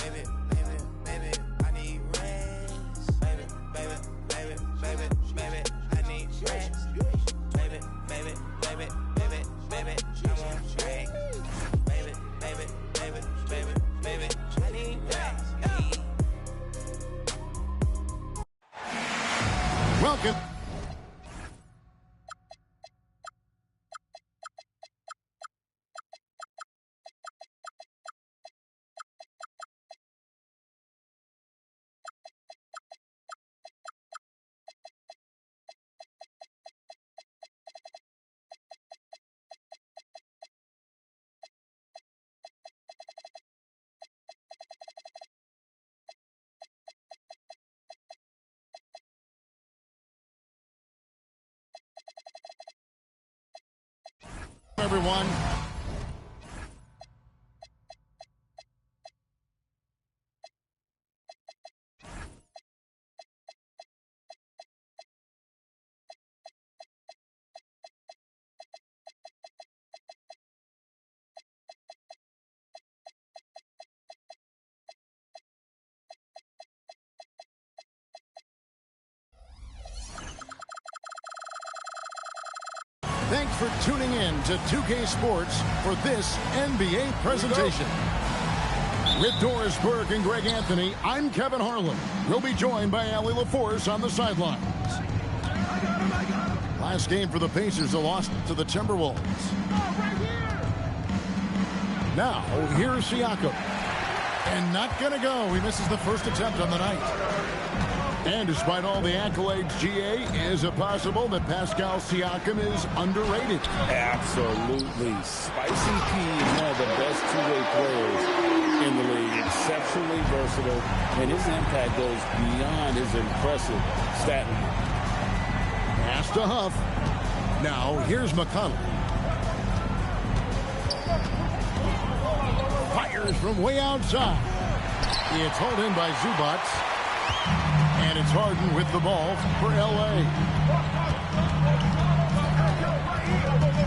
baby, baby, baby, I need rest. Baby, baby, baby, baby, baby, I need rest. Baby, baby, baby, baby, baby, I want rest. Baby, baby, baby, baby, baby, I need rest. Welcome. Everyone. Thanks for tuning in to 2K Sports for this NBA presentation. With Doris Burke and Greg Anthony, I'm Kevin Harlan. We'll be joined by Allie LaForce on the sidelines. Last game for the Pacers, a loss to the Timberwolves. Now, here's Siakam. And not going to go. He misses the first attempt on the night. And despite all the accolades, GA, is it possible that Pascal Siakam is underrated? Absolutely. Spicy P is one of the best two-way players in the league. Exceptionally versatile, and his impact goes beyond his impressive stat line. Pass to Huff. Now, here's McConnell. Fires from way outside. It's hauled in by Zubac. And it's Harden with the ball for L.A.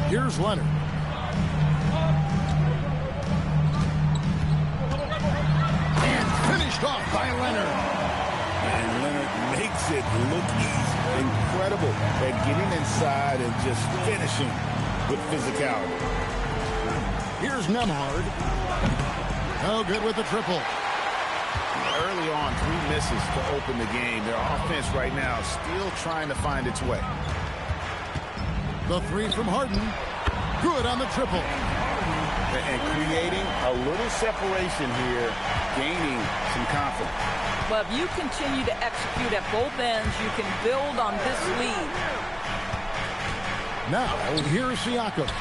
Here's Leonard. And finished off by Leonard. And Leonard makes it look easy. Incredible at getting inside and just finishing with physicality. Here's Nembhard. Oh, good with the triple. Early on, 3 misses to open the game. Their offense right now still trying to find its way. The 3 from Harden. Good on the triple. And creating a little separation here, gaining some confidence. Well, if you continue to execute at both ends, you can build on this lead. Now, here's Siakam.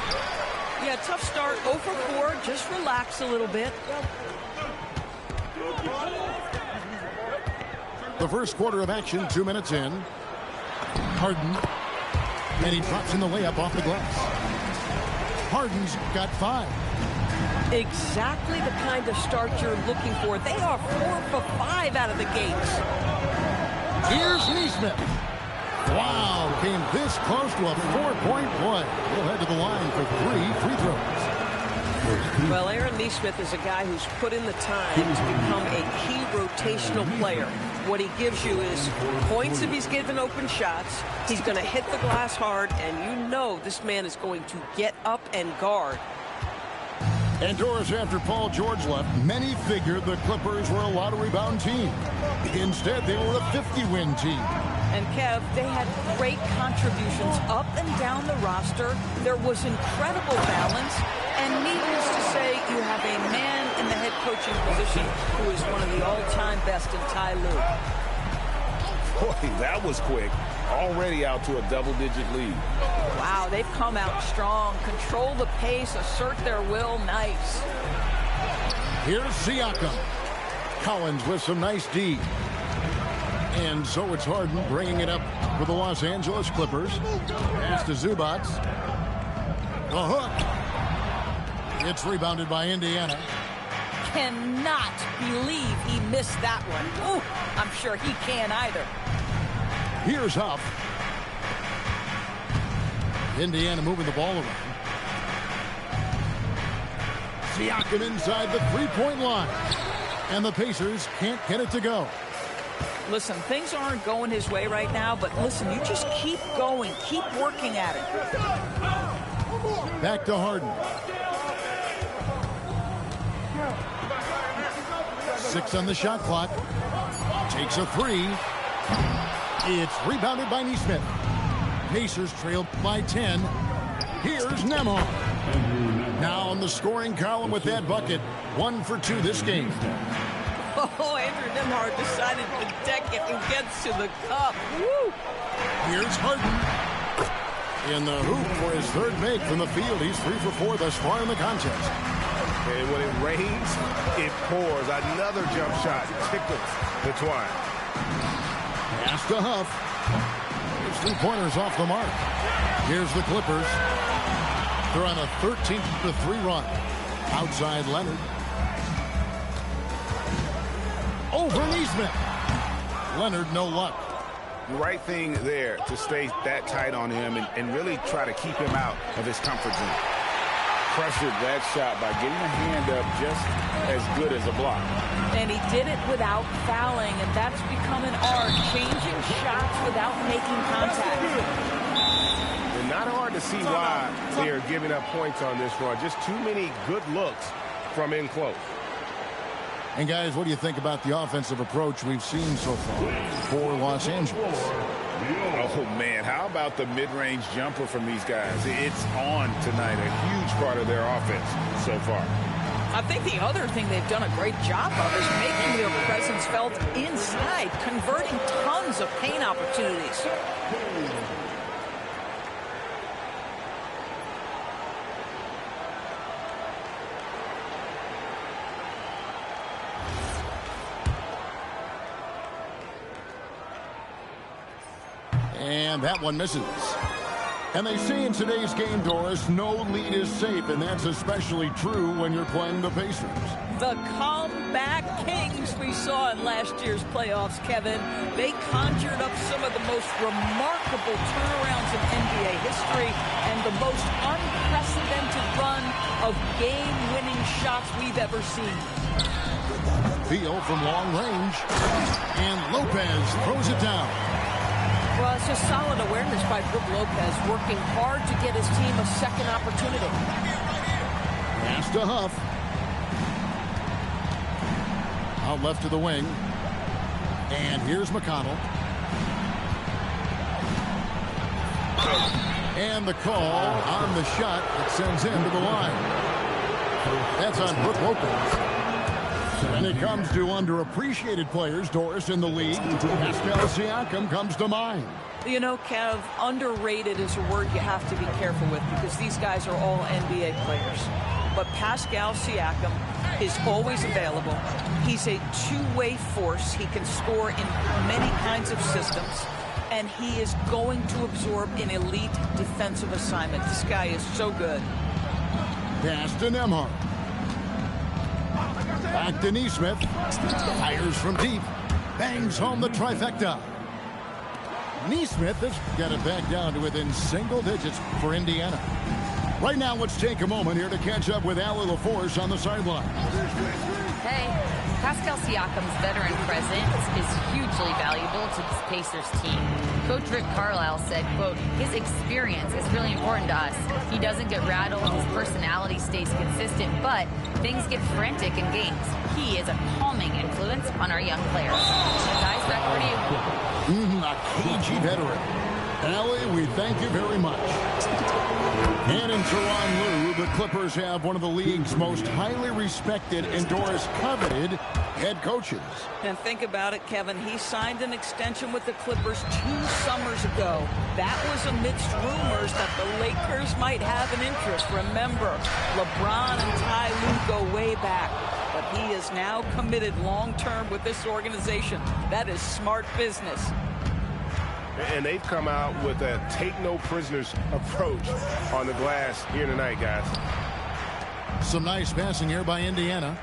Yeah, tough start, 0 for 4. Just relax a little bit. The first quarter of action, 2 minutes in. Harden. And he drops in the layup off the glass. Harden's got 5. Exactly the kind of start you're looking for. They are 4 for 5 out of the gates. Here's Nesmith. Wow, came this close to a 4-point play. He'll head to the line for 3 free throws. Well, Aaron Nesmith is a guy who's put in the time to become a key rotational player. What he gives you is points if he's given open shots. He's going to hit the glass hard, and you know this man is going to get up and guard. And Doris, after Paul George left, many figured the Clippers were a lottery-bound team. Instead, they were a 50-win team. And Kev, they had great contributions up and down the roster. There was incredible balance. And needless to say, you have a man in the head coaching position who is one of the all-time best in Ty Lue. Boy, that was quick. Already out to a double-digit lead. Wow, they've come out strong. Control the pace, assert their will. Nice. Here's Siakam. Collins with some nice D. And so it's Harden bringing it up for the Los Angeles Clippers. Pass to Zubac. The hook. It's rebounded by Indiana. Cannot believe he missed that one. Ooh, I'm sure he can't either. Here's Huff. Indiana moving the ball around. Siakam inside the three-point line. And the Pacers can't get it to go. Listen, things aren't going his way right now, but listen, you just keep going. Keep working at it. Back to Harden. 6 on the shot clock. Takes a 3. It's rebounded by Nesmith. Pacers trail by 10. Here's Nembhard. Now on the scoring column with that bucket. 1 for 2 this game. Oh, Andrew Nembhard decided to deck it and gets to the cup. Woo! Here's Harden. In the hoop for his third make from the field. He's 3 for 4 thus far in the contest. And when it rains, it pours. Another jump shot tickles the twine. Pass to Huff. His 3-pointers off the mark. Here's the Clippers. They're on a 13-3 run. Outside Leonard. Over Nesmith. Leonard, no luck. The right thing there to stay that tight on him and really try to keep him out of his comfort zone. Pressured that shot by getting a hand up just as good as a block. And he did it without fouling, and that's become an art, changing shots without making contact. And not hard to see why they are giving up points on this run. Just too many good looks from in close. And guys, what do you think about the offensive approach we've seen so far for Los Angeles? Oh, man, how about the mid-range jumper from these guys? It's on tonight, a huge part of their offense so far. I think the other thing they've done a great job of is making their presence felt inside, converting tons of paint opportunities. And that one misses. And they say in today's game, Doris, no lead is safe, and that's especially true when you're playing the Pacers. The comeback kings we saw in last year's playoffs, Kevin. They conjured up some of the most remarkable turnarounds in NBA history and the most unprecedented run of game-winning shots we've ever seen. Beal from long range, and Lopez throws it down. Well, it's just solid awareness by Brook Lopez, working hard to get his team a second opportunity. Pass to Huff. Out left to the wing. And here's McConnell. And the call on the shot that sends him to the line. That's on Brook Lopez. When it comes to underappreciated players, Doris, in the league, Pascal Siakam comes to mind. You know, Kev, underrated is a word you have to be careful with because these guys are all NBA players. But Pascal Siakam is always available. He's a two-way force. He can score in many kinds of systems. And he is going to absorb an elite defensive assignment. This guy is so good. Pass to Nembhard. Back to Nesmith. Fires from deep. Bangs home the trifecta. Nesmith has got it back down to within single digits for Indiana. Right now, let's take a moment here to catch up with Allie LaForce on the sideline. Hey, Pascal Siakam's veteran presence is hugely valuable to this Pacers team. Coach Rick Carlisle said, quote, his experience is really important to us. He doesn't get rattled, his personality stays consistent, but things get frantic in games. He is a calming influence on our young players. Guys, back over to you. A cagey veteran. Allie, we thank you very much. And in Tyronn Lue, the Clippers have one of the league's most highly respected and Doris coveted head coaches. And think about it, Kevin. He signed an extension with the Clippers 2 summers ago. That was amidst rumors that the Lakers might have an interest. Remember, LeBron and Ty Lue go way back. But he is now committed long-term with this organization. That is smart business. And they've come out with a take-no-prisoners approach on the glass here tonight, guys. Some nice passing here by Indiana.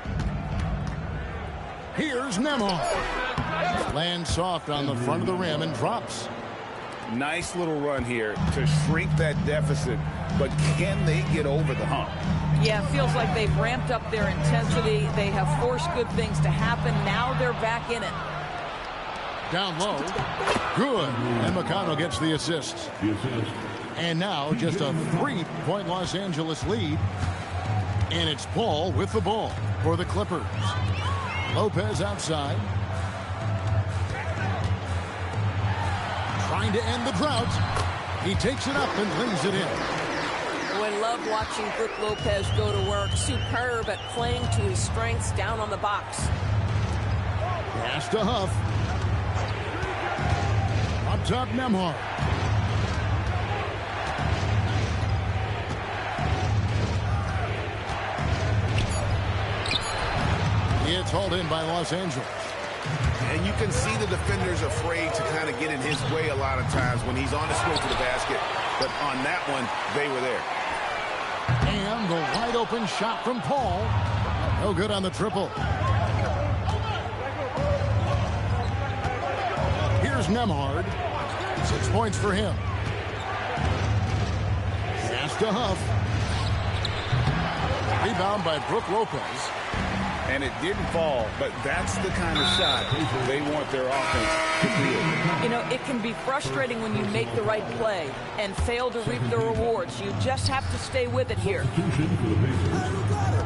Here's Nembhard. Lands soft on the front of the rim and drops. Nice little run here to shrink that deficit, but can they get over the hump? Yeah, it feels like they've ramped up their intensity. They have forced good things to happen. Now they're back in it. Down low. Good. And McConnell gets the assist. And now just a 3-point Los Angeles lead. And it's Paul with the ball for the Clippers. Lopez outside. Trying to end the drought. He takes it up and lays it in. I love watching Brook Lopez go to work. Superb at playing to his strengths down on the box. Pass to Huff. Up top, Nembhard. It's hauled in by Los Angeles. And you can see the defenders afraid to kind of get in his way a lot of times when he's on his way to the basket. But on that one, they were there. And the wide open shot from Paul. No good on the triple. Here's Nembhard. 6 points for him. Pass to Huff. Rebound by Brook Lopez. And it didn't fall, but that's the kind of shot they want their offense to create. You know, it can be frustrating when you make the right play and fail to reap the rewards. You just have to stay with it here.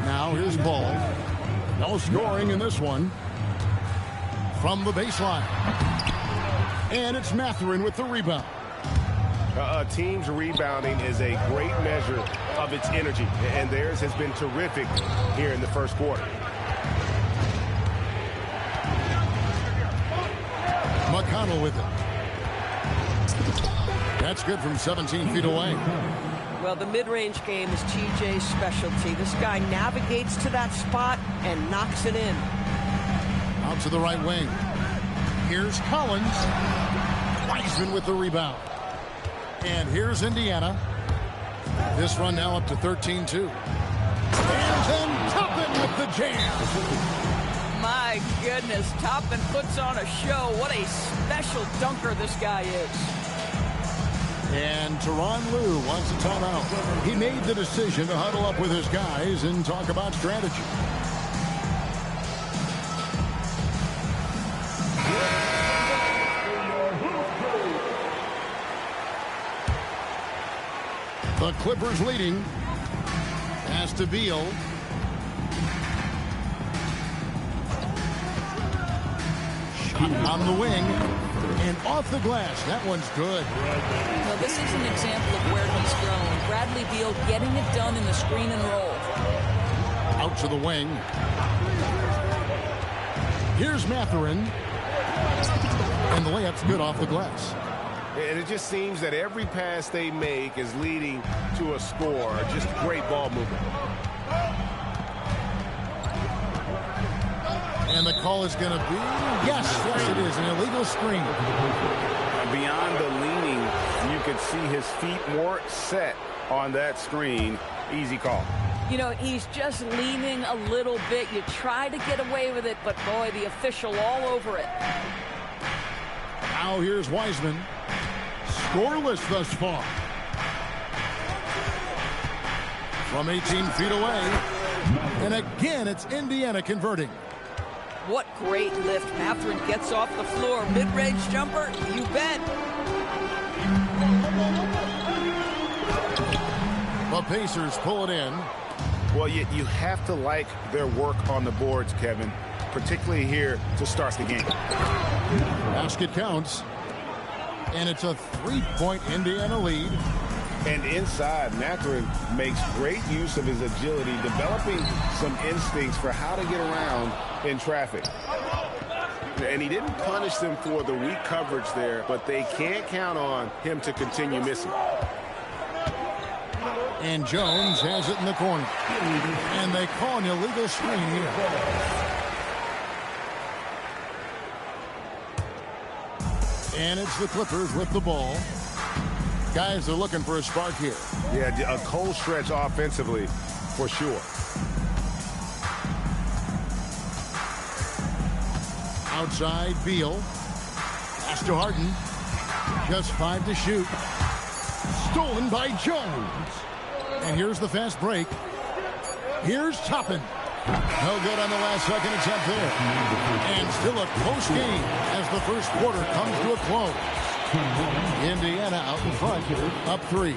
Now here's Ball. No scoring in this one. From the baseline. And it's Mathurin with the rebound. Team's rebounding is a great measure of its energy, and theirs has been terrific here in the first quarter. McConnell with it. That's good from 17 feet away. Well, the mid-range game is TJ's specialty. This guy navigates to that spot and knocks it in. Out to the right wing. Here's Collins. Wiseman with the rebound. And here's Indiana. This run now up to 13-2. And then Toppin with the jam. My goodness, Toppin puts on a show. What a special dunker this guy is. And Tyronn Lue wants a timeout. He made the decision to huddle up with his guys and talk about strategy. The Clippers leading. Pass to Beal. Shot on the wing. And off the glass. That one's good. Well, this is an example of where he's grown. Bradley Beal getting it done in the screen and roll. Out to the wing. Here's Mathurin. And the layup's good off the glass. And it just seems that every pass they make is leading to a score. Just great ball movement. And the call is going to be, yes, it is, an illegal screen. Beyond the leaning, you could see his feet more set on that screen. Easy call. You know, he's just leaning a little bit. You try to get away with it, but boy, the official all over it. Now here's Wiseman. Scoreless thus far. From 18 feet away. And again, it's Indiana converting. What great lift. Mathurin gets off the floor. Mid-range jumper, you bet. The Pacers pull it in. Well, you have to like their work on the boards, Kevin, particularly here to start the game. Basket counts. And it's a 3-point Indiana lead. And inside, Mathurin makes great use of his agility, developing some instincts for how to get around in traffic. And he didn't punish them for the weak coverage there, but they can't count on him to continue missing. And Jones has it in the corner. And they call an illegal screen here. And it's the Clippers with the ball. Guys, they're looking for a spark here. Yeah, a cold stretch offensively for sure. Outside, Beal. Pass to Harden. Just 5 to shoot. Stolen by Jones. And here's the fast break. Here's Toppin. No good on the last second attempt there. And still a close game as the first quarter comes to a close. Indiana out in front, up 3.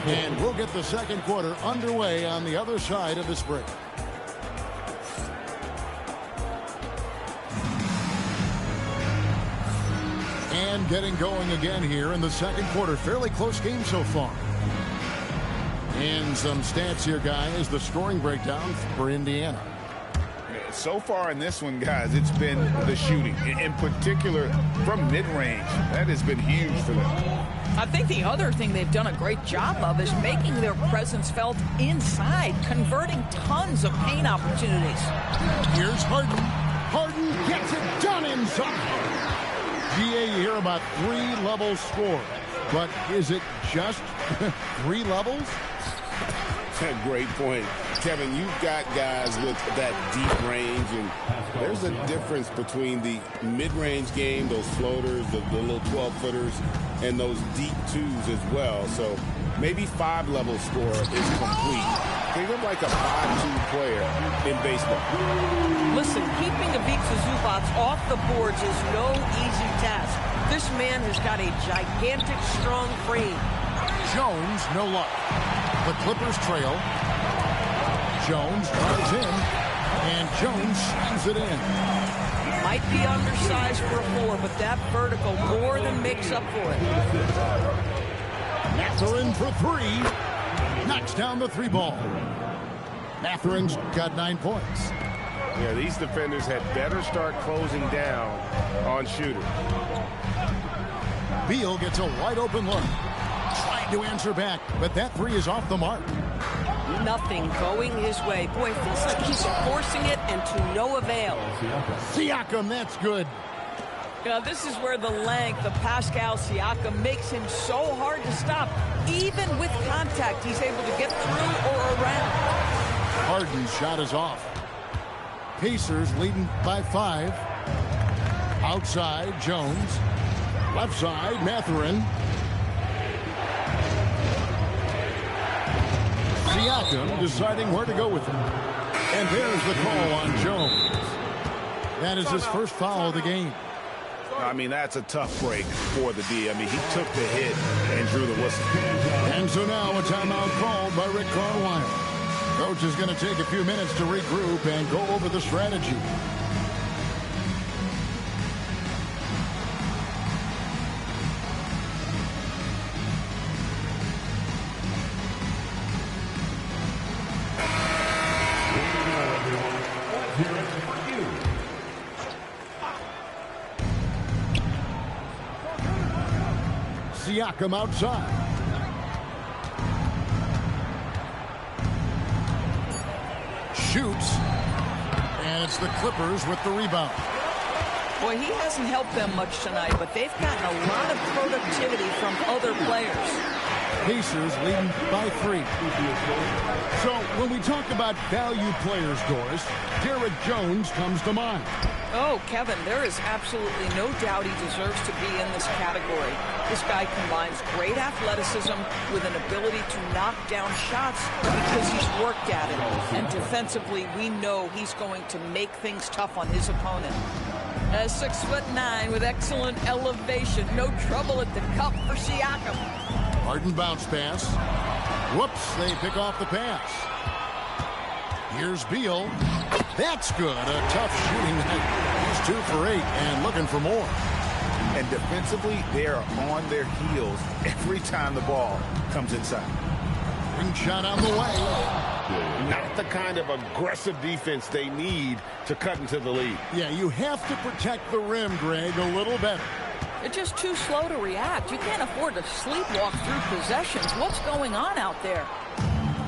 And we'll get the second quarter underway on the other side of this break. And getting going again here in the second quarter. Fairly close game so far. And some stats here, guys. The scoring breakdown for Indiana. So far in this one, guys, it's been the shooting. In particular, from mid-range. That has been huge for them. I think the other thing they've done a great job of is making their presence felt inside, converting tons of paint opportunities. Here's Harden. Harden gets it done inside. GA, you hear about 3-level score. But is it just 3 levels? Great point. Kevin, you've got guys with that deep range, and there's a difference between the mid-range game, those floaters, the little 12-footers, and those deep 2s as well. So maybe 5-level score is complete. Think of like a 5-2 player in baseball. Listen, keeping Ivica Zubac off the boards is no easy task. This man has got a gigantic, strong frame. Jones, no luck. The Clippers trail. Jones drives in, and Jones slams it in. Might be undersized for a 4, but that vertical more than makes up for it. Mathurin for 3. Knocks down the 3 ball. Mathurin's got 9 points. Yeah, these defenders had better start closing down on shooters. Beal gets a wide open look. Trying to answer back, but that 3 is off the mark. Nothing going his way. Boy, it feels like he's forcing it and to no avail. Siakam, that's good. You know, this is where the length of Pascal Siakam makes him so hard to stop. Even with contact, he's able to get through or around. Harden's shot is off. Pacers leading by 5. Outside, Jones. Left side, Mathurin. Siakam deciding where to go with it. And there's the call on Jones. That is his first foul of the game. I mean, that's a tough break for the D. I mean, he took the hit and drew the whistle. And so now a timeout called by Rick Carlisle. Coach is going to take a few minutes to regroup and go over the strategy. Siakam outside. Shoots. And it's the Clippers with the rebound. Boy, he hasn't helped them much tonight, but they've gotten a lot of productivity from other players. Pacers leading by 3. So when we talk about value players, Doris, Derek Jones comes to mind. Oh, Kevin, there is absolutely no doubt he deserves to be in this category. This guy combines great athleticism with an ability to knock down shots because he's worked at it. And defensively, we know he's going to make things tough on his opponent. 6'9" with excellent elevation. No trouble at the cup for Siakam. Harden bounce pass. Whoops, they pick off the pass. Here's Beal. That's good. A tough shooting night. He's 2 for 8 and looking for more. And defensively, they are on their heels every time the ball comes inside. Ring shot on the way. Not the kind of aggressive defense they need to cut into the lead. Yeah, you have to protect the rim, Greg, a little better. They're just too slow to react. You can't afford to sleepwalk through possessions. What's going on out there?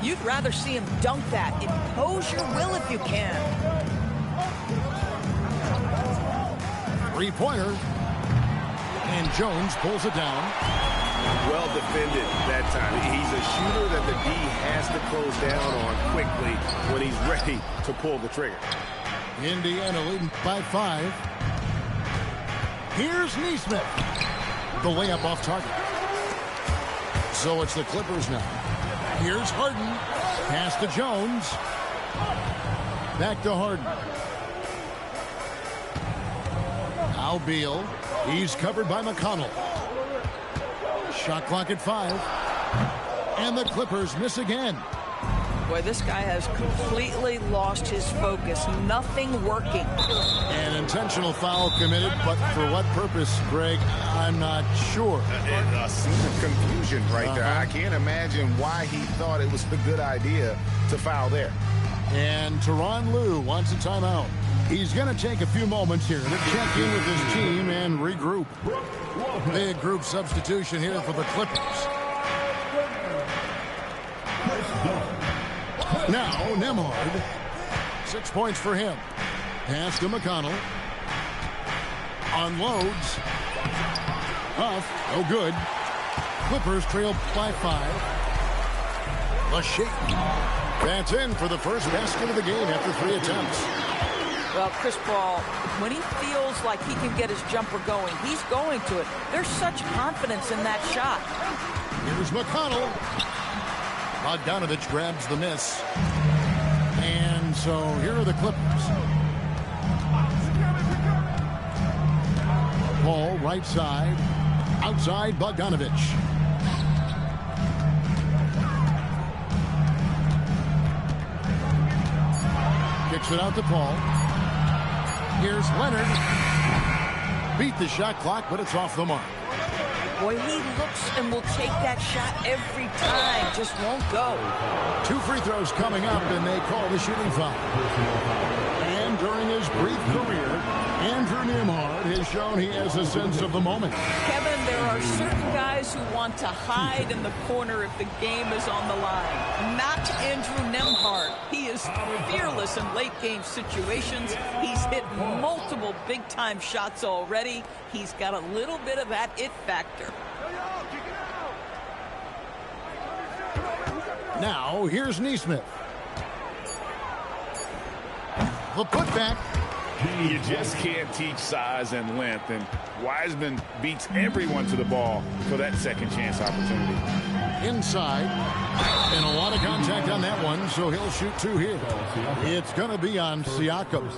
You'd rather see him dunk that. Impose your will if you can. 3-pointer. And Jones pulls it down. Well defended that time. He's a shooter that the D has to close down on quickly when he's ready to pull the trigger. Indiana leading by 5. Here's Nesmith. the layup off target. So it's the Clippers now. Here's Harden. Pass to Jones. Back to Harden. Now Beal. He's covered by McConnell. Shot clock at 5. And the Clippers miss again. Boy, this guy has completely lost his focus. Nothing working. An intentional foul committed, but for what purpose, Greg, I'm not sure. A scene of confusion right there. I can't imagine why he thought it was a good idea to foul there. And Tyronn Lue wants a timeout. He's going to take a few moments here to check in with his team and regroup. Big group substitution here for the Clippers. Now, Nembhard. 6 points for him. Pass to McConnell. Unloads. Huff. No good. Clippers trail by 5. Lachey. That's in for the first basket of the game after 3 attempts. Well, Chris Paul, when he feels like he can get his jumper going, he's going to it. There's such confidence in that shot. Here's McConnell. Bogdanovich grabs the miss. And so here are the Clippers. Paul, right side. Outside, Bogdanovich. Kicks it out to Paul. Here's Leonard. Beat the shot clock, but it's off the mark. Boy, he looks and will take that shot every time. Just won't go. 2 free throws coming up, and they call the shooting foul. And during his brief career, Andrew Nembhard has shown he has a sense of the moment. Kevin, there are certain guys who want to hide in the corner if the game is on the line. Not Andrew Nembhard. He is fearless in late-game situations. He's hit multiple big-time shots already. He's got a little bit of that it factor. Now, here's Nesmith. The putback. You just can't teach size and length, and Wiseman beats everyone to the ball for that second chance opportunity. Inside, and a lot of contact on that one, so he'll shoot 2 here. It's going to be on Siakam.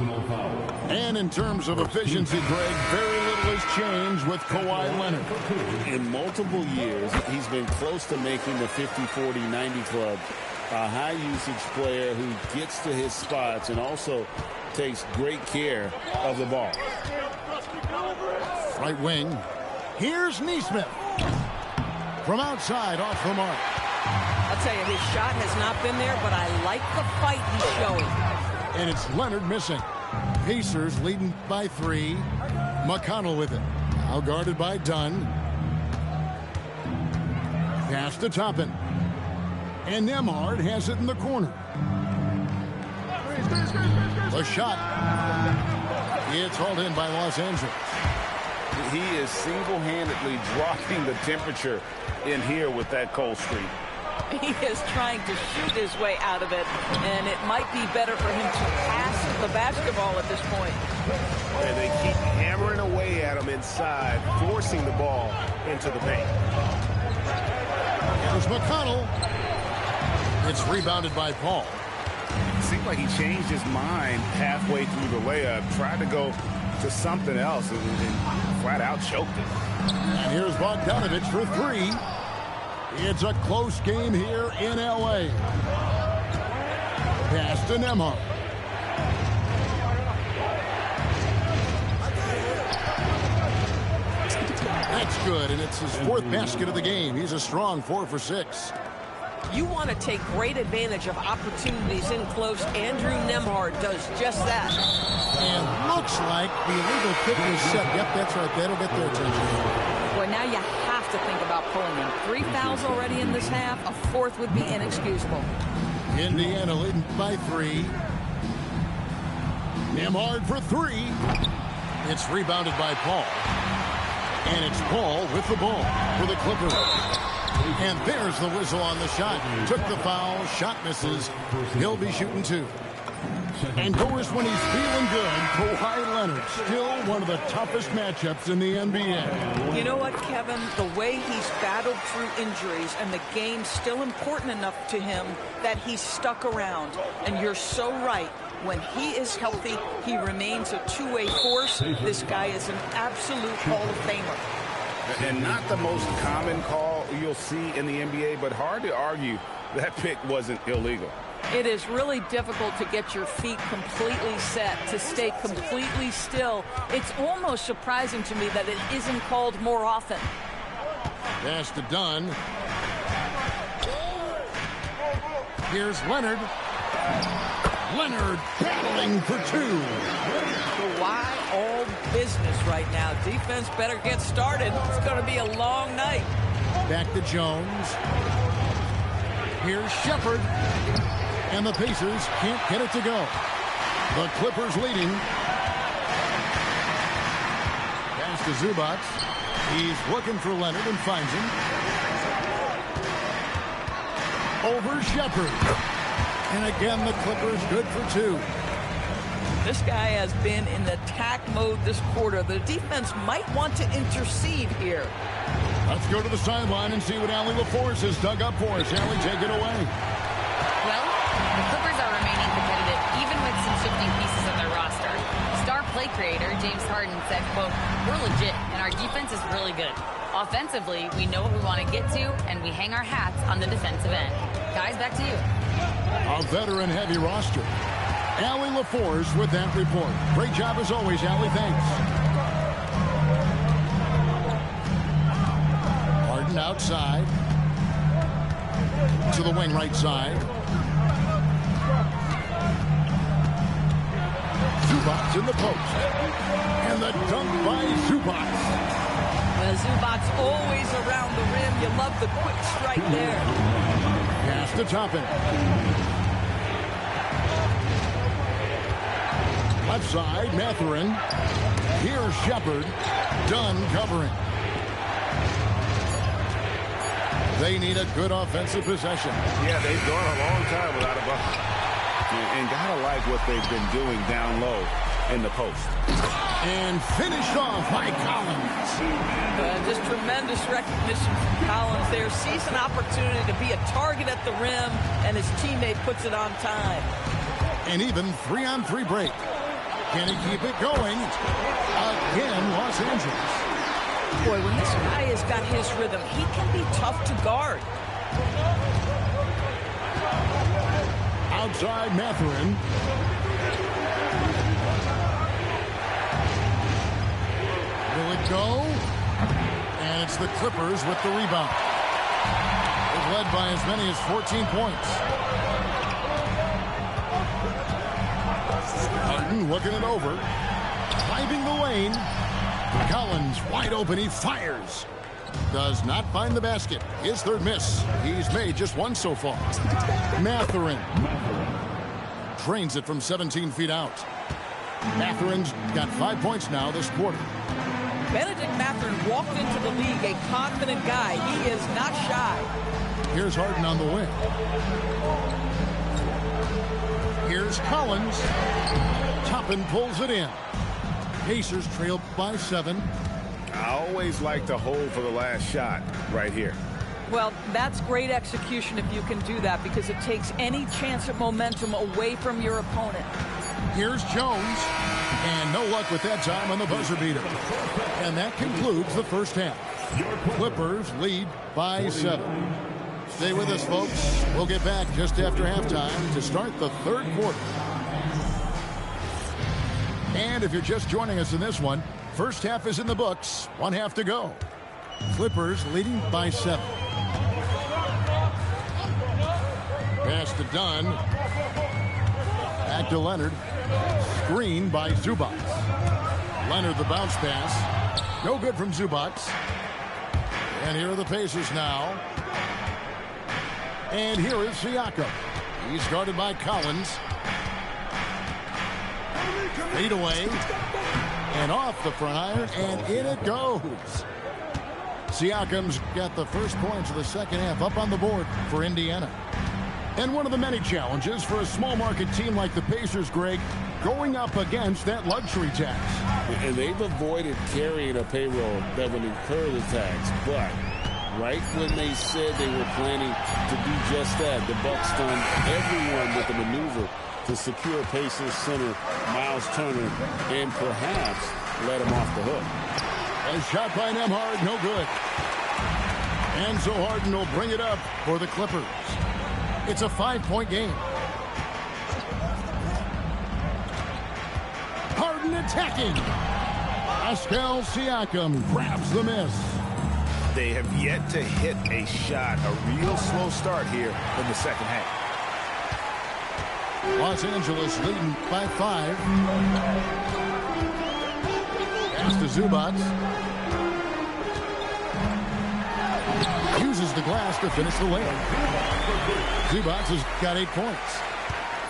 And in terms of efficiency, Greg, very little has changed with Kawhi Leonard. In multiple years, he's been close to making the 50-40-90 club. A high-usage player who gets to his spots and also takes great care of the ball. Right wing. Here's Nesmith. From outside, off the mark. I'll tell you, his shot has not been there, but I like the fight he's showing. And it's Leonard missing. Pacers leading by 3. McConnell with it. Now guarded by Dunn. Pass to Toppin. And Nembhard has it in the corner. The shot. It's hauled in by Los Angeles. He is single-handedly dropping the temperature in here with that cold streak. He is trying to shoot his way out of it, and it might be better for him to pass the basketball at this point. And they keep hammering away at him inside, forcing the ball into the paint. Here's McConnell. It's rebounded by Paul. It seemed like he changed his mind halfway through the layup, tried to go to something else, and flat out choked it. And here's Bogdanovich for 3. It's a close game here in L.A. Pass to Nembhard. That's good, and it's his 4th basket of the game. He's a strong 4 for 6. You want to take great advantage of opportunities in close. Andrew Nembhard does just that. And looks like the illegal kick is set. Yep, that's right. That'll get their attention. Well, now you have to think about pulling him. 3 fouls already in this half. A 4th would be inexcusable. Indiana leading by 3. Nembhard for 3. It's rebounded by Paul. And it's Paul with the ball for the Clippers. And there's the whistle on the shot. Took the foul. Shot misses. He'll be shooting 2. And of course, when he's feeling good, Kawhi Leonard, still one of the toughest matchups in the NBA. You know what, Kevin? The way he's battled through injuries and the game's still important enough to him that he's stuck around. And you're so right. When he is healthy, he remains a two-way force. This guy is an absolute Hall of Famer. And not the most common call you'll see in the NBA, but hard to argue that pick wasn't illegal. It is really difficult to get your feet completely set, to stay completely still. It's almost surprising to me that it isn't called more often. Pass to Dunn. Here's Leonard. Leonard battling for two. Kawhi all business right now. Defense better get started. It's going to be a long night. Back to Jones. Here's Shepherd. And the Pacers can't get it to go. The Clippers leading. Pass to Zubac. He's looking for Leonard and finds him. Over Shepherd. And again, the Clippers good for two. This guy has been in attack mode this quarter. The defense might want to intercede here. Let's go to the sideline and see what Allie LaForce has dug up for us. Allie, take it away. Well, the Clippers are remaining competitive, even with some shifting pieces of their roster. Star play creator James Harden said, quote, "We're legit, and our defense is really good. Offensively, we know what we want to get to, and we hang our hats on the defensive end." Guys, back to you. A veteran-heavy roster. Allie LaForce with that report. Great job as always, Allie. Thanks. Harden outside. To the wing right side. Zubac in the post. And the dunk by Zubac. Well, Zubac's always around the rim. You love the quick strike there. Pass to Toppin. Left side, Mathurin. Here's Shepherd. Dunn covering. They need a good offensive possession. Yeah, they've gone a long time without a bucket. And gotta like what they've been doing down low in the post. And finished off by Collins. Just tremendous recognition from Collins there. Sees an opportunity to be a target at the rim, and his teammate puts it on time. An even 3-on-3 break. Can he keep it going? Again, Los Angeles. Boy, when this guy has got his rhythm, he can be tough to guard. Outside Mathurin. Will it go? And it's the Clippers with the rebound. They've led by as many as 14 points. Harden looking it over. Driving the lane. Collins wide open. He fires. Does not find the basket. His third miss. He's made just one so far. Mathurin. Drains it from 17 feet out. Mathurin's got 5 points now this quarter. Benedict Mathurin walked into the league a confident guy. He is not shy. Here's Harden on the wing. Here's Collins. Toppin pulls it in. Pacers trail by 7. I always like to hold for the last shot right here. Well, that's great execution if you can do that, because it takes any chance at momentum away from your opponent. Here's Jones. And no luck with that time on the buzzer beater. And that concludes the first half. Clippers lead by 7. Stay with us, folks. We'll get back just after halftime to start the third quarter. And if you're just joining us in this one, first half is in the books. 1 half to go. Clippers leading by 7. Pass to Dunn. Back to Leonard. Screen by Zubac. Leonard the bounce pass. No good from Zubac. And here are the Pacers now. And here is Siakam. He's guarded by Collins. Fade away. And off the front iron. And in it goes. Siakam's got the first points of the second half up on the board for Indiana. And one of the many challenges for a small market team like the Pacers, Greg, going up against that luxury tax. And they've avoided carrying a payroll that would incur the tax. But right when they said they were planning to do just that, the Bucks stunned everyone with the maneuver to secure Pacers center Miles Turner and perhaps let him off the hook. A shot by Nembhard, no good. And so Harden will bring it up for the Clippers. It's a 5-point game. Harden attacking. Pascal Siakam grabs the miss. They have yet to hit a shot. A real slow start here in the second half. Los Angeles leading by 5. Pass to Zubac. Uses the glass to finish the layup. Zubac has got 8 points.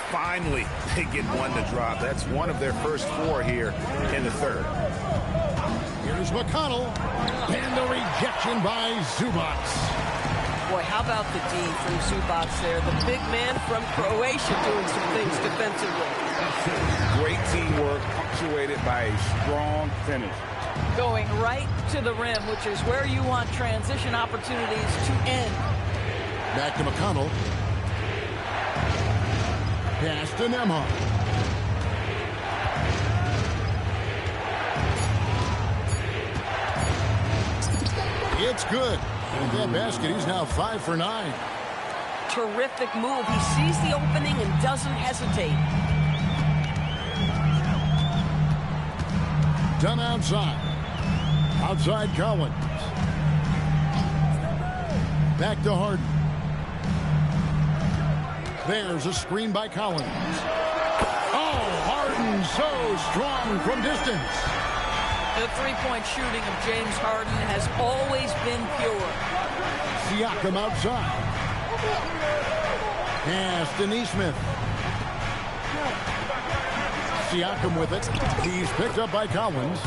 Finally, they get one to drop. That's one of their first 4 here in the third. Here's McConnell. And the rejection by Zubac. Boy, how about the D from Zubac there? The big man from Croatia doing some things defensively. Great teamwork, punctuated by a strong finish. Going right to the rim, which is where you want transition opportunities to end. Back to McConnell. Pass to Nembhard. It's good. And that basket, he's now 5 for 9. Terrific move. He sees the opening and doesn't hesitate. Done outside. Outside Collins. Back to Harden. There's a screen by Collins. Oh, Harden so strong from distance. The three-point shooting of James Harden has always been pure. Siakam outside. Pass to Nesmith. Siakam with it. He's picked up by Collins.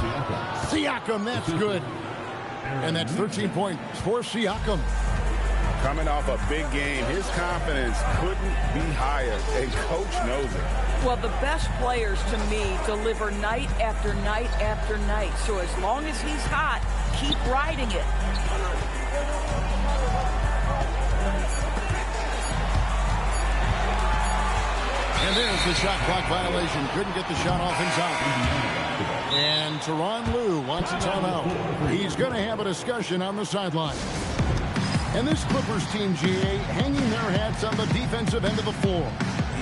Siakam, that's good. And that's 13 points for Siakam. Coming off a big game, his confidence couldn't be higher, and Coach knows it. Well, the best players, to me, deliver night after night after night. So as long as he's hot, keep riding it. And there's the shot clock violation. Couldn't get the shot off in time. And Tyronn Lue wants a timeout. He's going to have a discussion on the sideline. And this Clippers team, GA, hanging their hats on the defensive end of the floor.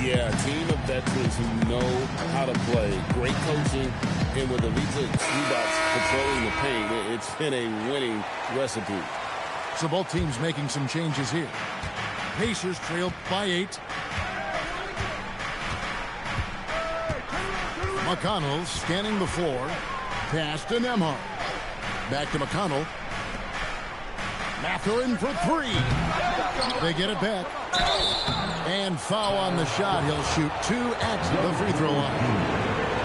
Yeah, a team of veterans who know how to play. Great coaching, and with Ivica Zubac controlling the paint, it's been a winning recipe. So both teams making some changes here. Pacers trail by 8. McConnell scanning the floor. Pass to Nembhard. Back to McConnell. Mathurin for 3. They get it back. And foul on the shot. He'll shoot 2 at the free throw line.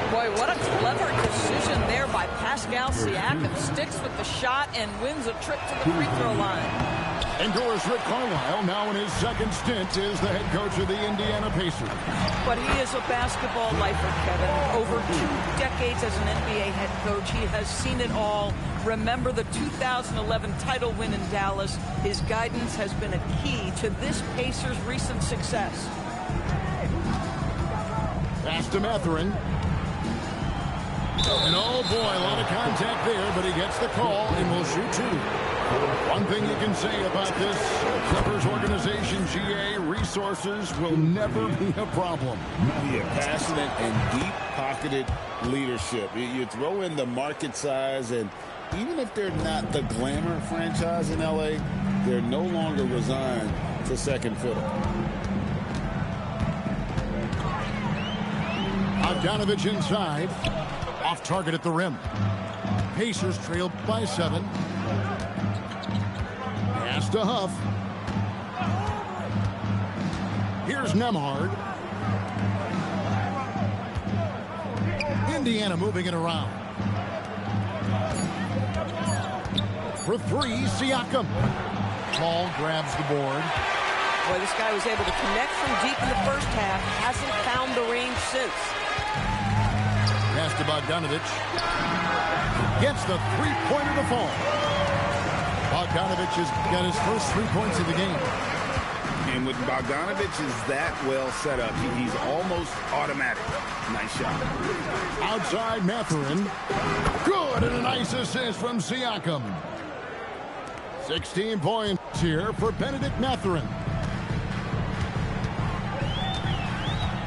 Boy, what a clever decision there by Pascal Siakam. Sticks with the shot and wins a trip to the free throw line. Endorse Rick Carlisle, now in his second stint, is the head coach of the Indiana Pacers. But he is a basketball lifer, Kevin. Over 2 decades as an NBA head coach, he has seen it all. Remember the 2011 title win in Dallas. His guidance has been a key to this Pacers' recent success. Pass to Mathurin. And oh boy, a lot of contact there, but he gets the call and will shoot 2. One thing you can say about this Clippers organization, GA, resources will never be a problem. Yeah, passionate and deep-pocketed leadership. You throw in the market size, and even if they're not the glamour franchise in L.A., they're no longer resigned to second fiddle. Bogdanovich inside. Off target at the rim. Pacers trail by 7. Pass to Huff. Here's Nembhard. Indiana moving it around. For 3, Siakam. Ball grabs the board. Boy, this guy was able to connect from deep in the first half. Hasn't found the range since. Pass to Bogdanovic. Gets the three-pointer to fall. Bogdanovic has got his first 3 points of the game. And when Bogdanovic is that well set up, he's almost automatic. Nice shot. Outside Mathurin. Good, and a nice assist from Siakam. 16 points here for Benedict Mathurin.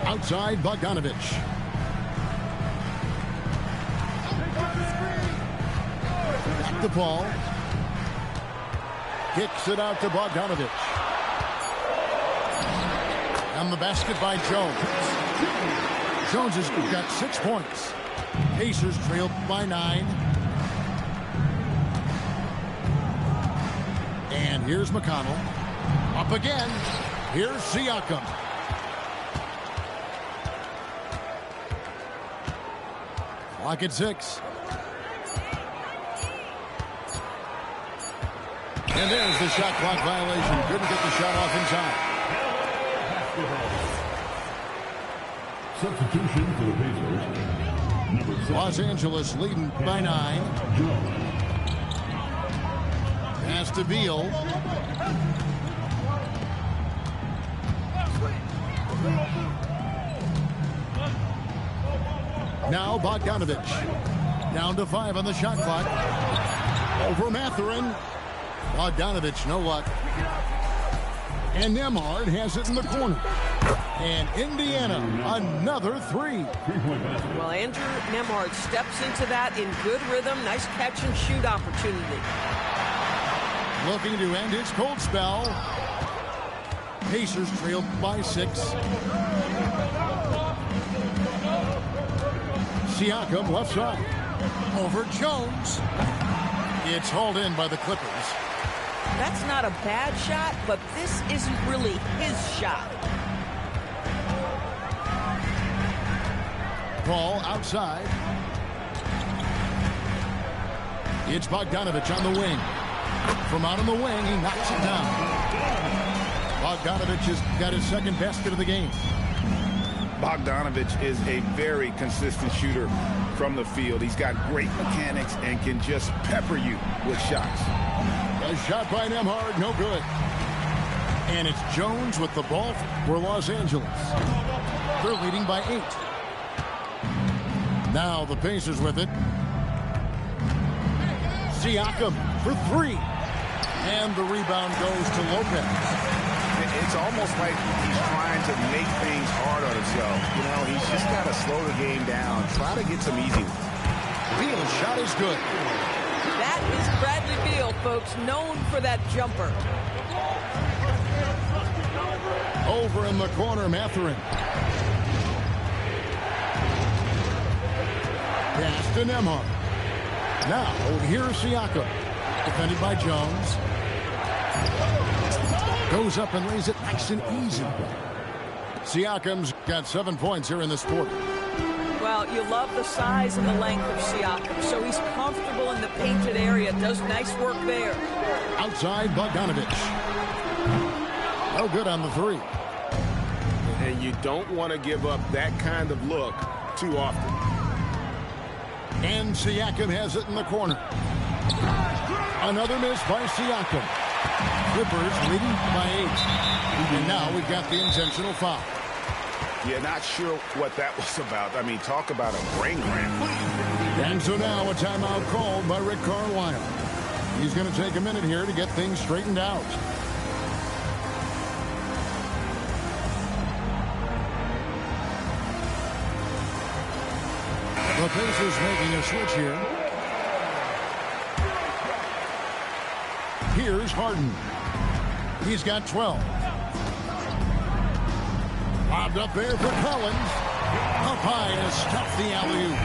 Outside Bogdanovic. Back to Paul. Kicks it out to Bogdanovic. On the basket by Jones. Jones has got 6 points. Pacers trailed by 9. And here's McConnell. Up again. Here's Siakam. Clock at 6. And there's the shot clock violation. Couldn't get the shot off in time. Substitution for the Pacers. Number 7. Los Angeles leading by 9. Pass to Beal. Now Bogdanovic. Down to 5 on the shot clock. Over Mathurin. Bogdanovic, no luck. And Nembhard has it in the corner. And Indiana, another 3. Well, Andrew Nembhard steps into that in good rhythm. Nice catch and shoot opportunity. Looking to end his cold spell. Pacers trailed by 6. Siakam left side. Over Jones. It's hauled in by the Clippers. That's not a bad shot, but this isn't really his shot. Paul outside. It's Bogdanovic on the wing. From out on the wing, he knocks it down. Bogdanovic has got his second basket of the game. Bogdanovic is a very consistent shooter from the field. He's got great mechanics and can just pepper you with shots. A shot by Nembhard, no good. And it's Jones with the ball for Los Angeles. They're leading by 8. Now the Pacers with it. Siakam for 3. And the rebound goes to Lopez. It's almost like he's trying to make things hard on himself. You know, he's just got to slow the game down. Try to get some easy ones. Beal's shot is good. That is Bradley Beal, folks, known for that jumper. Over in the corner, Mathurin. Pass to Nembhard. Now, here's Siakam. Defended by Jones. Goes up and lays it nice and easy. Siakam's got 7 points here in this quarter. Well, you love the size and the length of Siakam, so he's comfortable in the painted area. Does nice work there. Outside Bogdanovic. No good on the 3. And you don't want to give up that kind of look too often. And Siakam has it in the corner. Another miss by Siakam. Clippers leading by 8. And now we've got the intentional foul. Yeah, not sure what that was about. I mean, talk about a brain cramp. And so now a timeout called by Rick Carlisle. He's going to take a minute here to get things straightened out. The Pacers making a switch here. Here's Harden. He's got 12. Bobbed up there for Collins. Up high to stuff the alley-oop.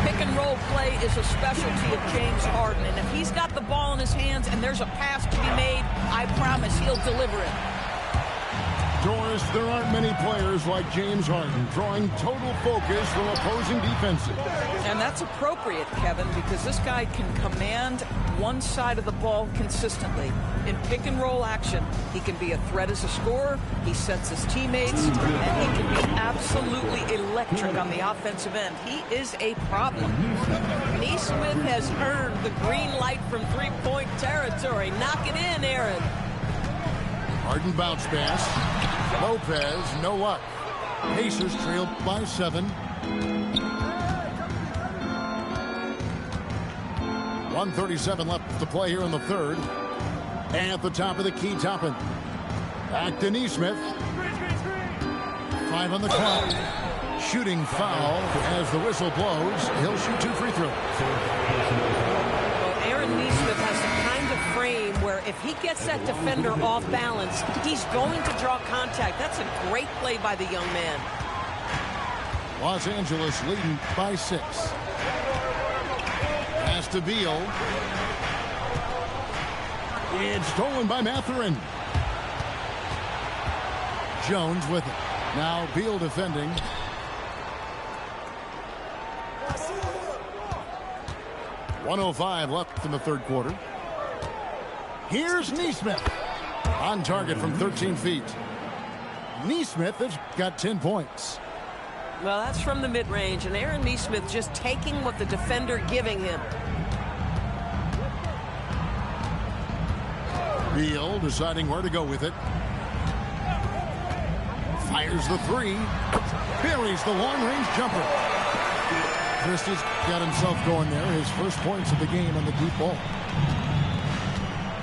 Pick and roll play is a specialty of James Harden, and if he's got the ball in his hands and there's a pass to be made, I promise he'll deliver it. Doris, there aren't many players like James Harden, drawing total focus from opposing defenses. And that's appropriate, Kevin, because this guy can command one side of the ball consistently. In pick-and-roll action, he can be a threat as a scorer, he sets his teammates, and he can be absolutely electric on the offensive end. He is a problem. Nesmith has earned the green light from three-point territory. Knock it in, Aaron. Harden bounce pass. Lopez, no luck. Pacers trailed by 7. 1:37 left to play here in the third. At the top of the key, Toppin. Back to Nesmith. 5 on the clock. Shooting foul as the whistle blows. He'll shoot 2 free throws. Well, Aaron Nesmith has the kind of frame where if he gets that defender off balance, he's going to draw contact. That's a great play by the young man. Los Angeles leading by 6. Pass to Beal. It's stolen by Mathurin. Jones with it. Now Beal defending. .105 left in the third quarter. Here's Nesmith. On target from 13 feet. Nesmith has got 10 points. Well, that's from the mid-range, and Aaron Nesmith just taking what the defender giving him. Beal deciding where to go with it. Fires the 3. Buries the long-range jumper. Christie's got himself going there. His first points of the game on the deep ball.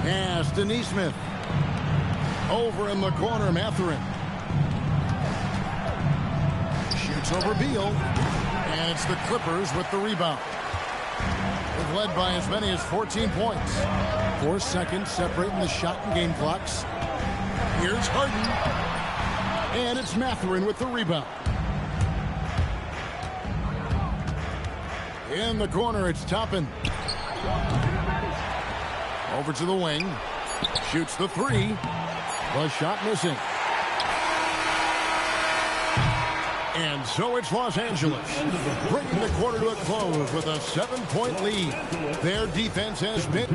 Pass to Nesmith. Over in the corner, Mathurin. Shoots over Beal. And it's the Clippers with the rebound. They've led by as many as 14 points. 4 seconds separating the shot and game clocks. Here's Harden. And it's Mathurin with the rebound. In the corner, it's Toppin. Over to the wing. Shoots the 3. The shot missing. And so it's Los Angeles, bringing the quarter to a close with a 7-point lead. Their defense has been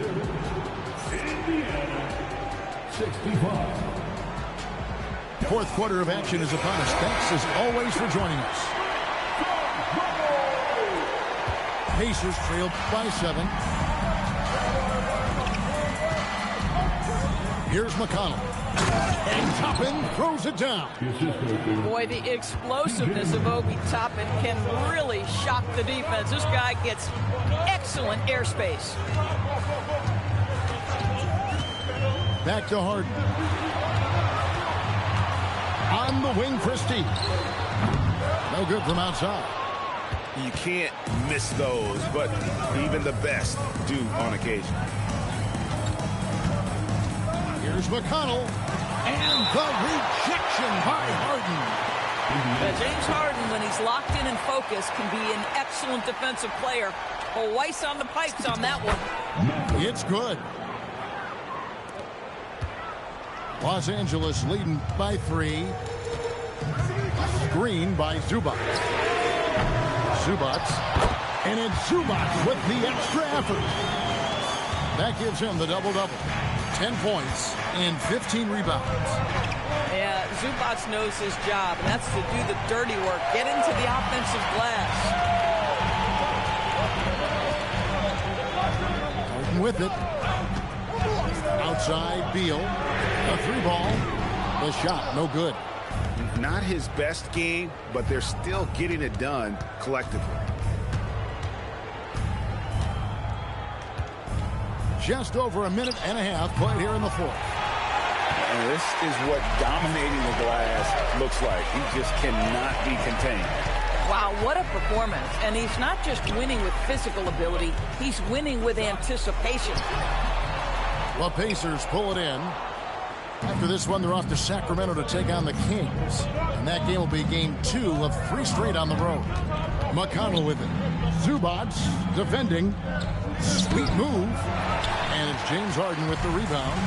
65. Fourth quarter of action is upon us. Thanks as always for joining us. Pacers trailed by 7. Here's McConnell. And Toppin throws it down. Boy, the explosiveness of Obi Toppin can really shock the defense. This guy gets excellent airspace. Back to Harden. On the wing, Christie. No good from outside. You can't miss those, but even the best do on occasion. Here's McConnell. And the rejection by Harden. James Harden, when he's locked in and focused, can be an excellent defensive player. But Weiss on the pipes on that one. It's good. Los Angeles leading by 3. Screen by Zubac. Zubac. And it's Zubac with the extra effort. That gives him the double-double. 10 points and 15 rebounds. Yeah, Zubac knows his job, and that's to do the dirty work. Get into the offensive glass. Harden with it. Outside, Beal. A 3-ball. The shot, no good. Not his best game, but they're still getting it done collectively. Just over a minute and a half played here in the fourth. And this is what dominating the glass looks like. He just cannot be contained. Wow, what a performance. And he's not just winning with physical ability, he's winning with anticipation. Well, Pacers pull it in. After this one, they're off to Sacramento to take on the Kings. And that game will be game 2 of 3 straight on the road. McConnell with it. Zubac defending. Sweet move. And it's James Harden with the rebound.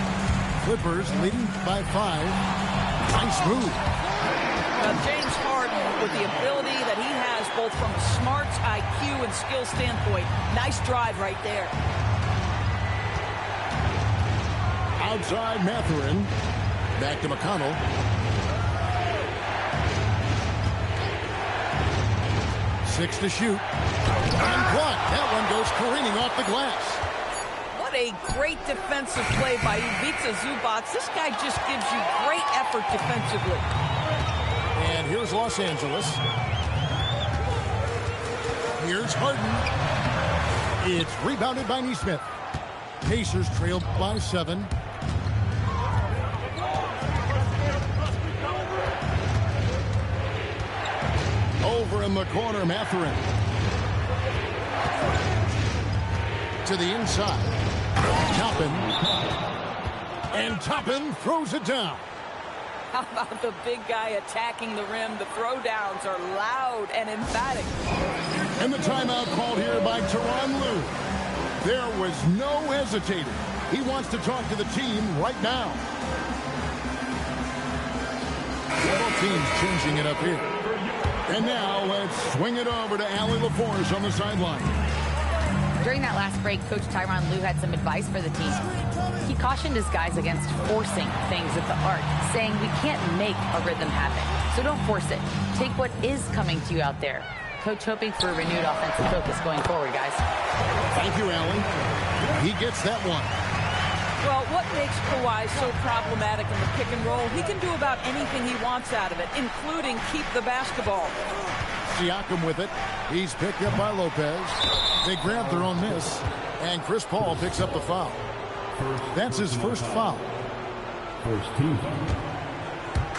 Clippers leading by 5. Nice move. Now, James Harden, with the ability that he has both from a smarts, IQ, and skill standpoint, nice drive right there. Outside Mathurin. Back to McConnell. Six to shoot. And blocked. That one goes careening off the glass. What a great defensive play by Ivica Zubac. This guy just gives you great effort defensively. And here's Los Angeles. Here's Harden. It's rebounded by Nesmith. Pacers trailed by 7. Over in the corner, Mathurin. To the inside. Toppin. And Toppin throws it down. How about the big guy attacking the rim? The throwdowns are loud and emphatic. And the timeout called here by Tyronn Lue. There was no hesitating. He wants to talk to the team right now. Several teams changing it up here. And now let's swing it over to Allie LaForce on the sideline. During that last break, Coach Tyronn Lue had some advice for the team. He cautioned his guys against forcing things at the arc, saying we can't make a rhythm happen, so don't force it. Take what is coming to you out there. Coach hoping for a renewed offensive focus going forward, guys. Thank you, Allie. He gets that one. Well, what makes Kawhi so problematic in the pick and roll? He can do about anything he wants out of it, including keep the basketball. Siakam with it. He's picked up by Lopez. They grab their own miss. And Chris Paul picks up the foul. That's his first foul. First team foul.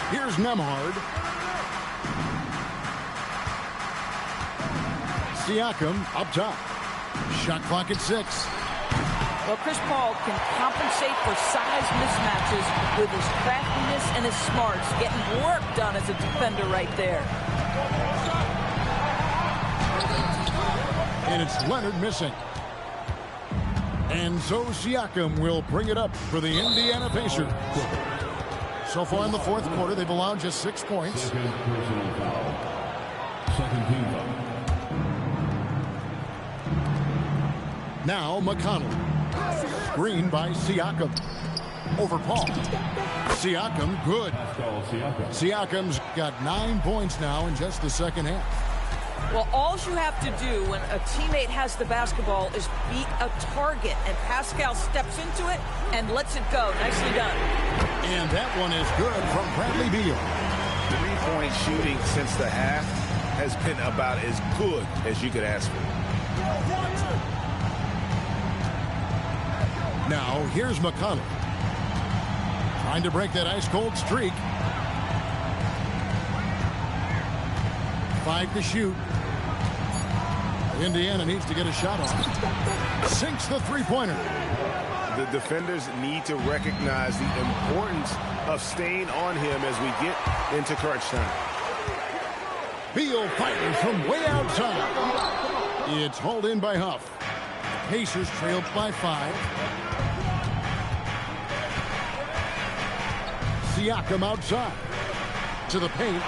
Here's Nembhard. Siakam up top. Shot clock at 6. Well, Chris Paul can compensate for size mismatches with his craftiness and his smarts, getting work done as a defender right there. And it's Leonard missing. And so Siakam will bring it up for the Indiana Pacers. So far in the fourth quarter, they've allowed just 6 points. Second personal foul. Second team foul. Now McConnell. Screen by Siakam. Over Paul. Siakam, good. Siakam's got 9 points now in just the second half. Well, all you have to do when a teammate has the basketball is beat a target, and Pascal steps into it and lets it go. Nicely done. And that one is good from Bradley Beal. 3-point shooting since the half has been about as good as you could ask for. Now, here's McConnell. Trying to break that ice-cold streak. 5 to shoot. Indiana needs to get a shot off. Sinks the three-pointer. The defenders need to recognize the importance of staying on him as we get into crunch time. Beal fires from way outside. It's hauled in by Huff. Pacers trailed by 5. Siakam outside. To the paint.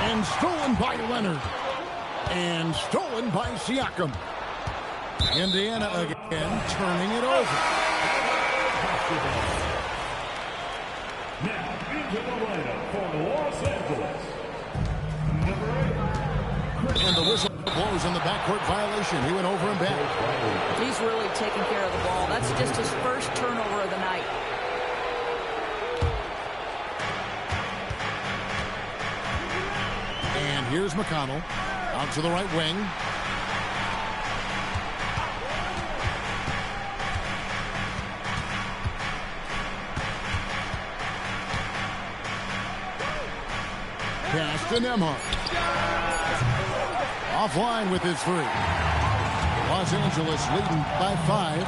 And stolen by Leonard. And stolen by Siakam. Indiana again turning it over. Now into the lineup for Los Angeles. Number 8. And the whistle blows on the backcourt violation. He went over and back. He's really taking care of the ball. That's just his first turnover of the night. And here's McConnell. Out to the right wing. Pass to Nembhard. Offline with his 3. Los Angeles leading by 5.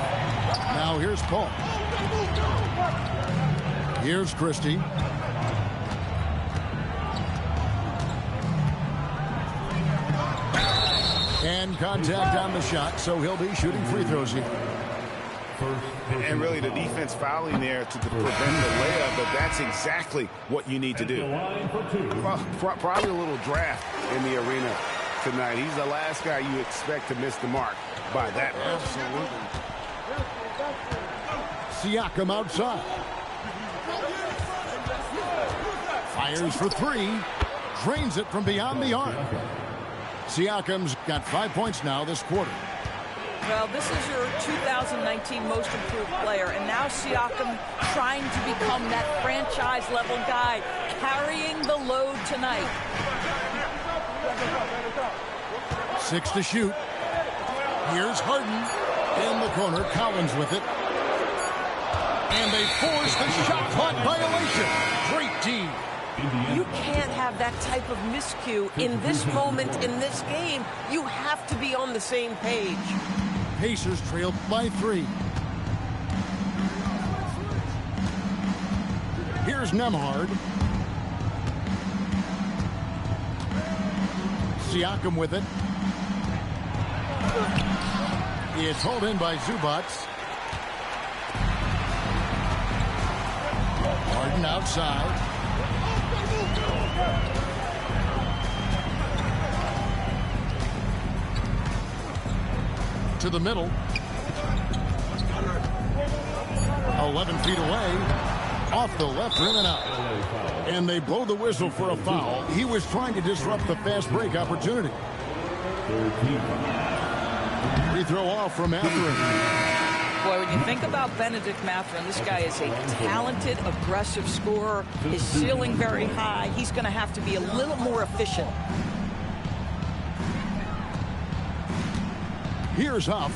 Now here's Paul. Here's Christie. And contact on the shot, so he'll be shooting free throws here. And really the defense fouling there to prevent the layup, but that's exactly what you need to do. Probably a little draft in the arena tonight. He's the last guy you expect to miss the mark by that much. Absolutely. Siakam outside. Fires for three. Drains it from beyond the arc. Siakam's got 5 points now this quarter. Well, this is your 2019 most improved player, and now Siakam trying to become that franchise-level guy, carrying the load tonight. 6 to shoot. Here's Harden in the corner. Collins with it. And they force the shot clock violation. Great D. You can't have that type of miscue in this moment in this game. You have to be on the same page. Pacers trailed by 3. Here's Nembhard. Siakam with it. It's hauled in by Zubac. Harden outside. To the middle. 11 feet away. Off the left rim and out. And they blow the whistle for a foul. He was trying to disrupt the fast break opportunity. Free throw off from Mathurin. Boy, when you think about Benedict Mathurin, this guy is a talented, aggressive scorer. His ceiling very high. He's going to have to be a little more efficient. Here's Huff.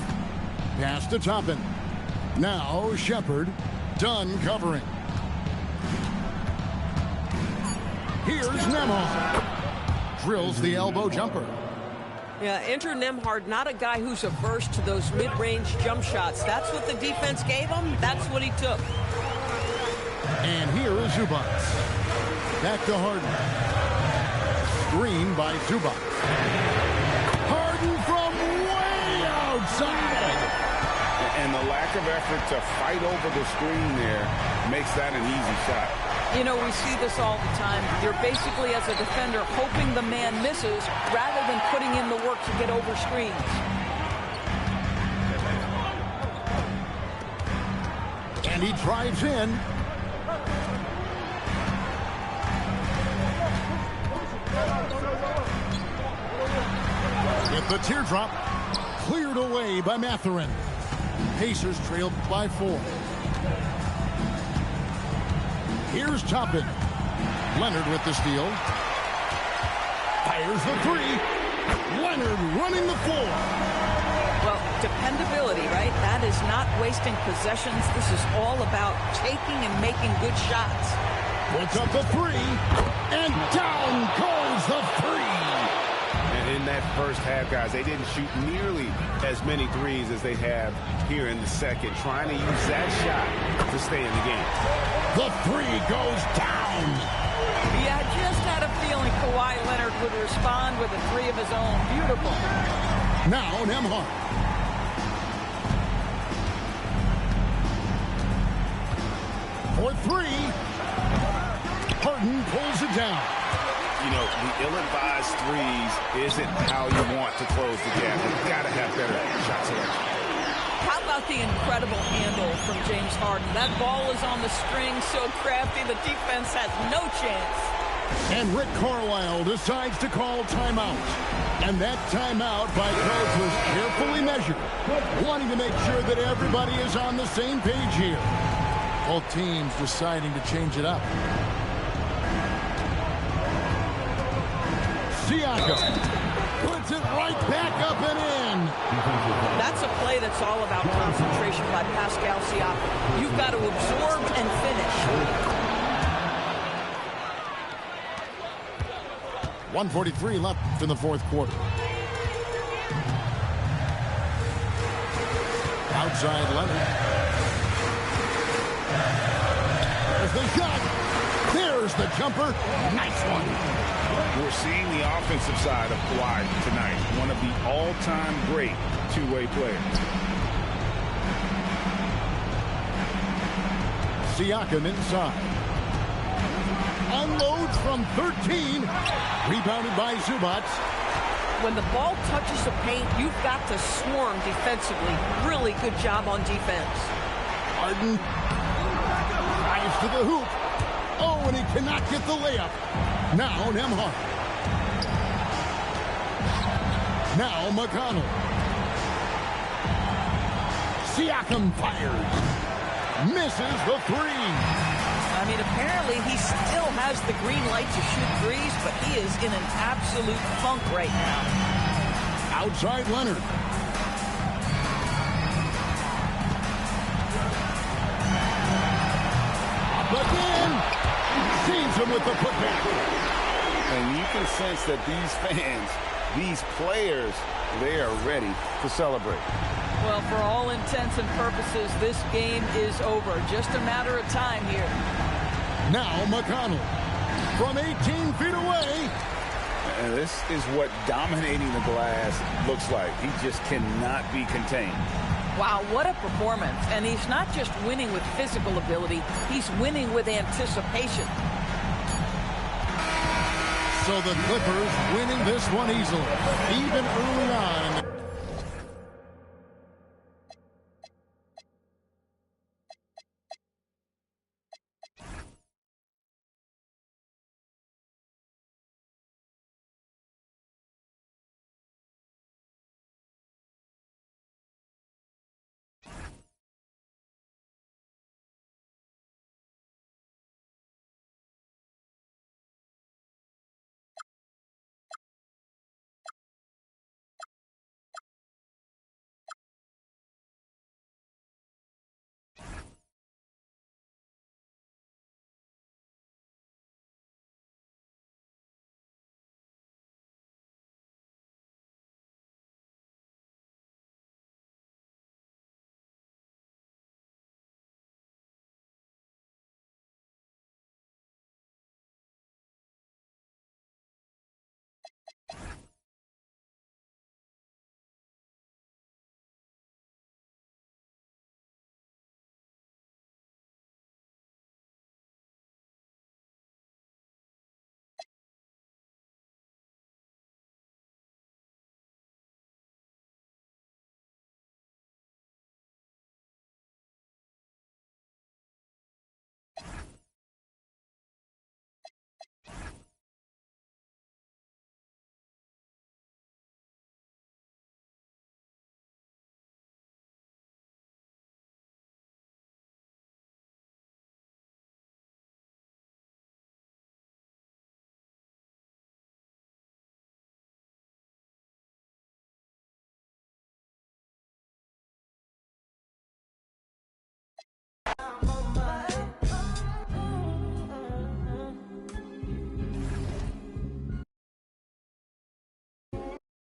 Pass to Toppin. Now Shepherd. Dunn covering. Here's Nembhard. Drills the elbow jumper. Yeah, enter Nembhard, not a guy who's averse to those mid-range jump shots. That's what the defense gave him. That's what he took. And here is Zubac. Back to Harden. Screen by Zubac. Harden from way outside. And the lack of effort to fight over the screen there makes that an easy shot. You know, we see this all the time. You're basically, as a defender, hoping the man misses rather than putting in the work to get over screens. And he drives in. With the teardrop cleared away by Mathurin. Pacers trailed by 4. Here's Toppin. Leonard with the steal. Fires the 3. Leonard running the floor. Well, dependability, right? That is not wasting possessions. This is all about taking and making good shots. Puts up the 3. And down goes the 3. And in that first half, guys, they didn't shoot nearly as many threes as they have here in the second, trying to use that shot to stay in the game. The 3 goes down. Yeah, I just had a feeling Kawhi Leonard would respond with a 3 of his own. Beautiful. Now Nembhard. For 3. Harden pulls it down. You know, the ill-advised threes isn't how you want to close the gap. You've got to have better shot selection. How about the incredible handle from James Harden? That ball is on the string, so crafty, the defense has no chance. And Rick Carlisle decides to call timeout. And that timeout by coach was carefully measured, wanting to make sure that everybody is on the same page here. Both teams deciding to change it up. Siakam puts it right back up and in. That's a play that's all about concentration by Pascal Siakam. You've got to absorb and finish. 1:43 left in the fourth quarter. Outside Leonard. There's the shot. There's the jumper. Nice one. We're seeing the offensive side of Kawhi tonight. One of the all-time great two-way players. Siakam inside. Unloads from 13. Rebounded by Zubac. When the ball touches the paint, you've got to swarm defensively. Really good job on defense. Harden drives to the hoop. Oh, and he cannot get the layup. Now Nembhard. Now McConnell. Siakam fires. Misses the three. I mean, apparently he still has the green light to shoot threes, but he is in an absolute funk right now. Outside Leonard. Again. Sees him with the putback. And you can sense that these fans, these players, they are ready to celebrate. Well, for all intents and purposes, this game is over. Just a matter of time here. Now McConnell from 18 feet away. And this is what dominating the glass looks like. He just cannot be contained. Wow, what a performance. And he's not just winning with physical ability, he's winning with anticipation. So the Clippers winning this one easily, even early on.